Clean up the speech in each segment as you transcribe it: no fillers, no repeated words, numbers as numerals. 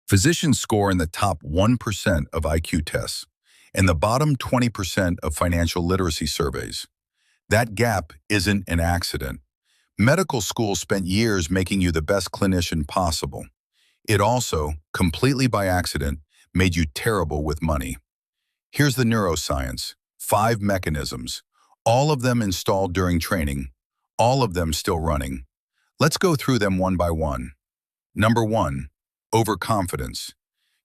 Physicians score in the top 1% of IQ tests and the bottom 20% of financial literacy surveys. That gap isn't an accident. Medical school spent years making you the best clinician possible. It also, completely by accident, made you terrible with money. Here's the neuroscience. 5 mechanisms, all of them installed during training, all of them still running. Let's go through them one by one. Number 1. Overconfidence.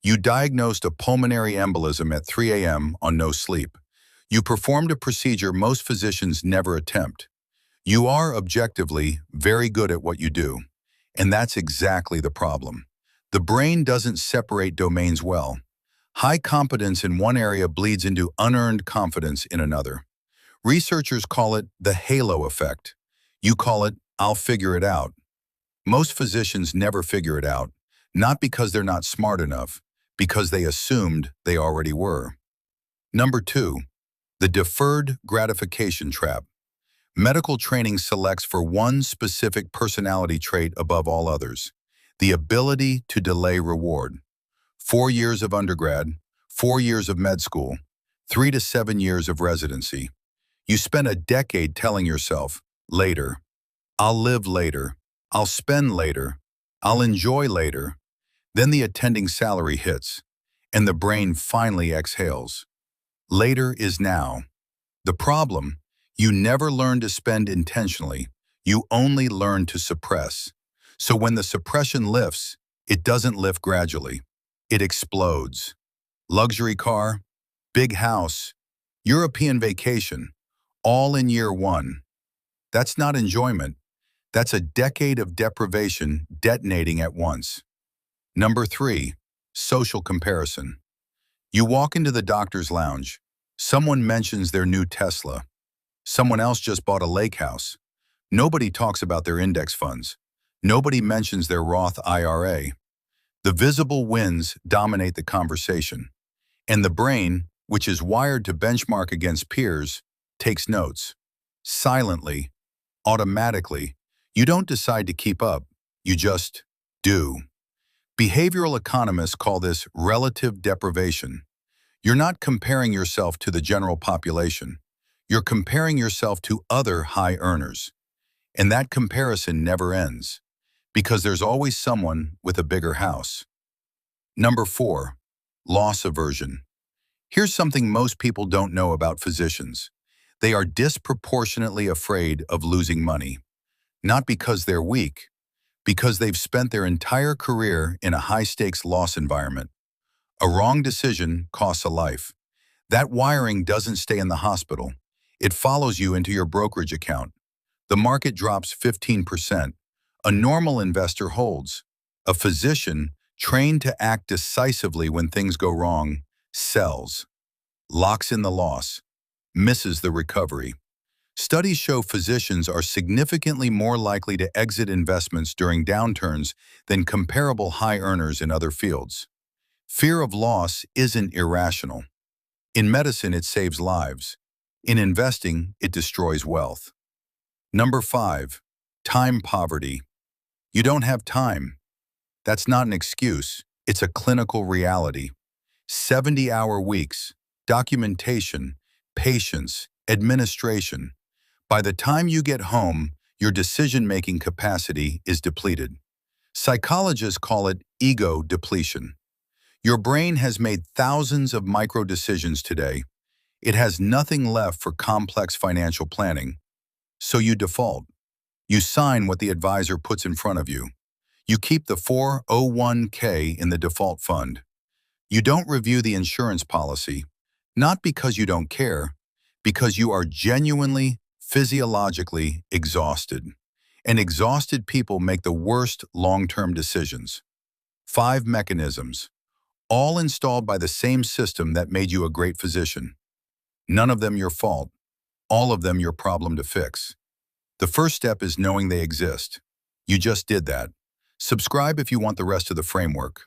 You diagnosed a pulmonary embolism at 3 a.m. on no sleep. You performed a procedure most physicians never attempt. You are objectively very good at what you do, and that's exactly the problem. The brain doesn't separate domains well. High competence in one area bleeds into unearned confidence in another. Researchers call it the halo effect. You call it, I'll figure it out. Most physicians never figure it out, not because they're not smart enough, because they assumed they already were. Number 2, the deferred gratification trap. Medical training selects for one specific personality trait above all others, the ability to delay reward. 4 years of undergrad, 4 years of med school, 3 to 7 years of residency. You spent a decade telling yourself, later, I'll live later, I'll spend later, I'll enjoy later. Then the attending salary hits, and the brain finally exhales. Later is now. The problem, you never learn to spend intentionally, you only learn to suppress. So when the suppression lifts, it doesn't lift gradually. It explodes. Luxury car, big house, European vacation, all in year 1. That's not enjoyment. That's a decade of deprivation detonating at once. Number 3, social comparison. You walk into the doctor's lounge. Someone mentions their new Tesla. Someone else just bought a lake house. Nobody talks about their index funds. Nobody mentions their Roth IRA. The visible wins dominate the conversation. And the brain, which is wired to benchmark against peers, takes notes. Silently, automatically. You don't decide to keep up. You just do. Behavioral economists call this relative deprivation. You're not comparing yourself to the general population. You're comparing yourself to other high earners. And that comparison never ends, because there's always someone with a bigger house. Number 4, loss aversion. Here's something most people don't know about physicians. They are disproportionately afraid of losing money. Not because they're weak, because they've spent their entire career in a high-stakes loss environment. A wrong decision costs a life. That wiring doesn't stay in the hospital. It follows you into your brokerage account. The market drops 15%. A normal investor holds. A physician, trained to act decisively when things go wrong, sells, locks in the loss, misses the recovery. Studies show physicians are significantly more likely to exit investments during downturns than comparable high earners in other fields. Fear of loss isn't irrational. In medicine, it saves lives. In investing, it destroys wealth. Number 5, time poverty. You don't have time. That's not an excuse. It's a clinical reality. 70-hour weeks, documentation, patience, administration. By the time you get home, your decision-making capacity is depleted. Psychologists call it ego depletion. Your brain has made thousands of micro-decisions today. It has nothing left for complex financial planning. So you default. You sign what the advisor puts in front of you. You keep the 401k in the default fund. You don't review the insurance policy, not because you don't care, because you are genuinely, physiologically exhausted. And exhausted people make the worst long-term decisions. 5 mechanisms, all installed by the same system that made you a great physician. None of them your fault, all of them your problem to fix. The first step is knowing they exist. You just did that. Subscribe if you want the rest of the framework.